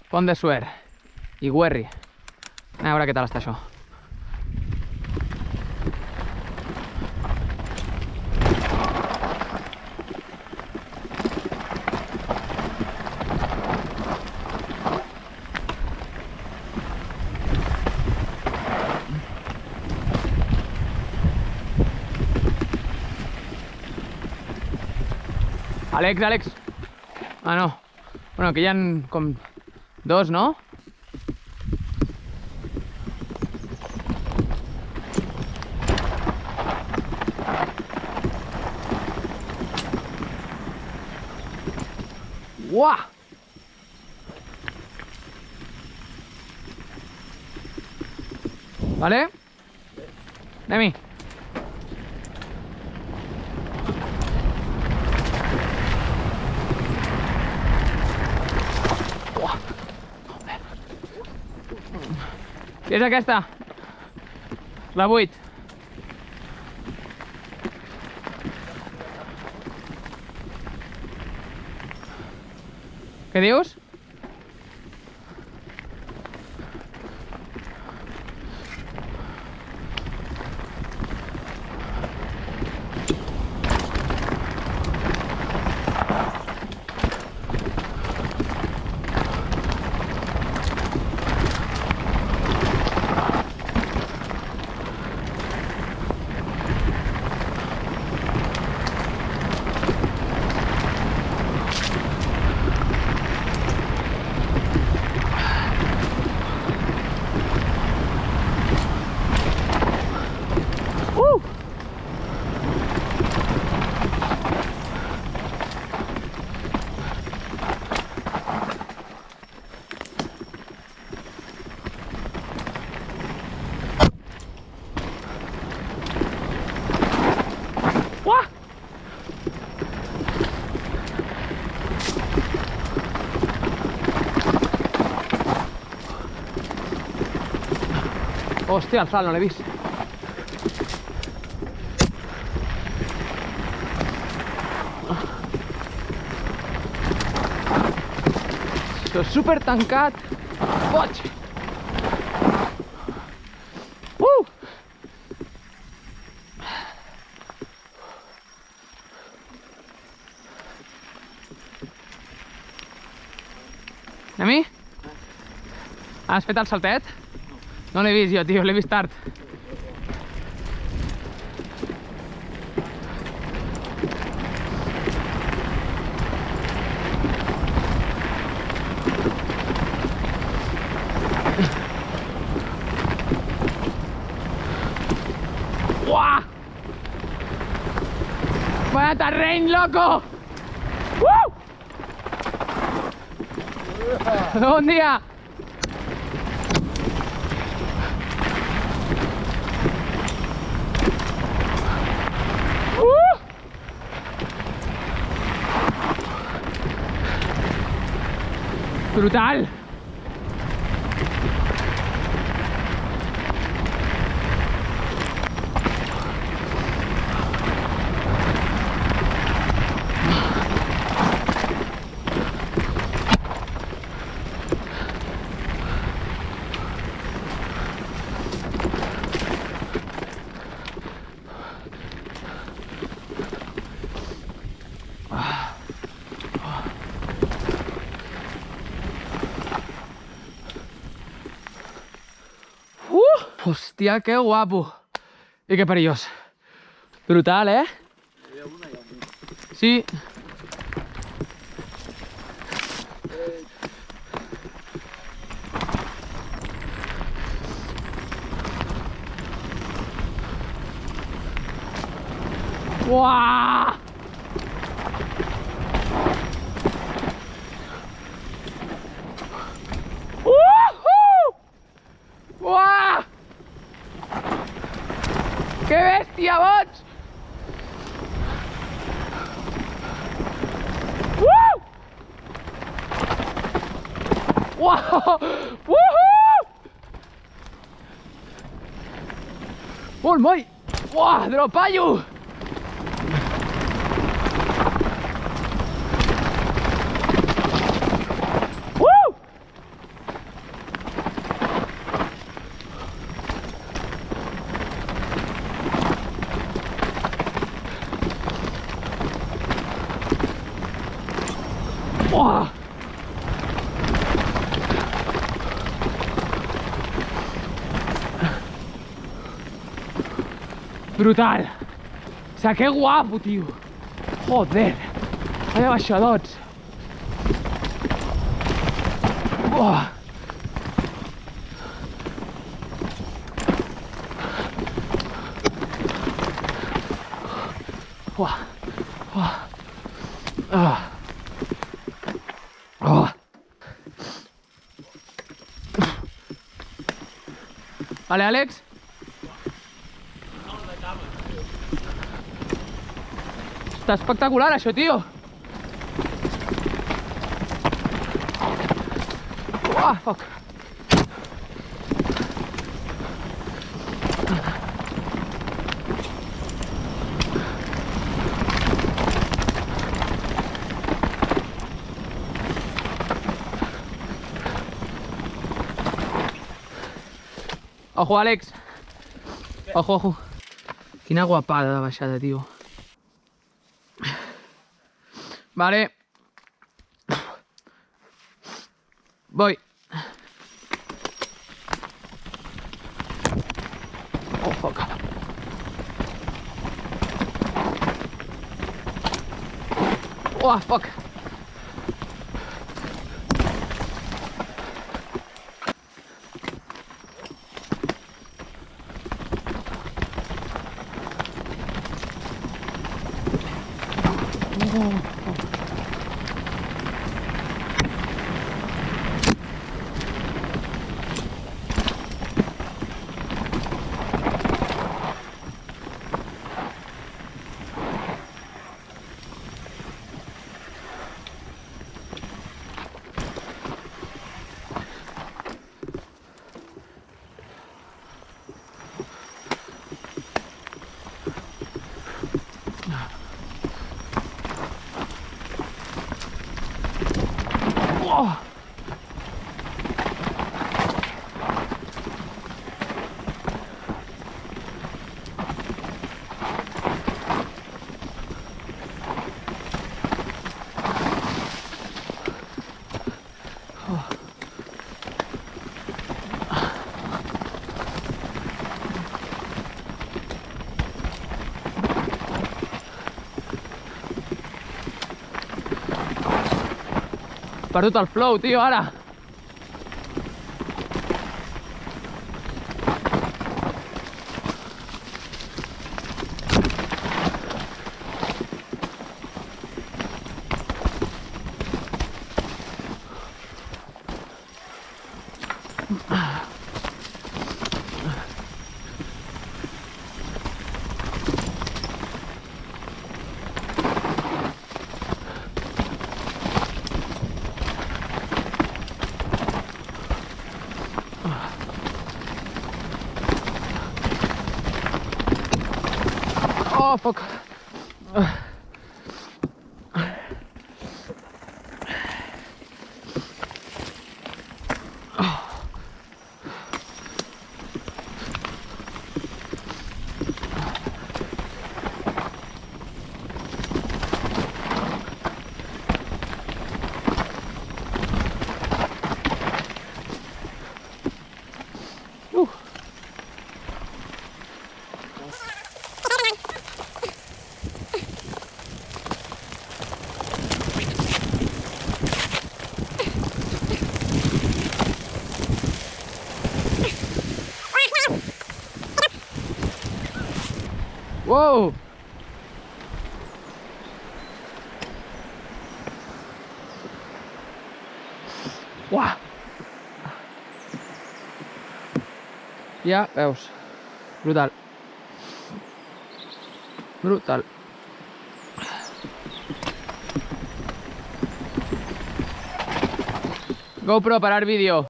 Pont de Suert i Güerri. A veure què tal està això. Àlex. Ah, no. Bueno, aquí hi ha com dos, no? Uah! Vale? Anem-hi. Què és aquesta? La 8. Què dius? Hòstia, el salt no l'he vist. Això és super tancat. Boig! Anem-hi? Has fet el saltet? No l'he vist jo, tio, l'he vist tard. Uah! Vaya terreny, loco! Bon dia! Brutal! Hòstia, que guapo! I que perillós. Brutal, eh? Sí. Uah! Uah! Que bèstia, boig! Uau! Molt moll! Uah, dropallo! Brutal. O sea, que guapo, tío. Joder. Vaya baixadots. Uah. Uah. Uah. Ah. Oh. Vale, Àlex. Està espectacular, això, tio. Uah, fuck. Ojo, Àlex. Ojo, ojo. Quina guapada de baixada, tio. Vale. Voy. Oh, fuck. Oh, fuck. Oh. Perdut el flow, tio, ara. Oh, fuck. Wow. Uah. Ja veus. Brutal. Brutal. GoPro, parar vídeo.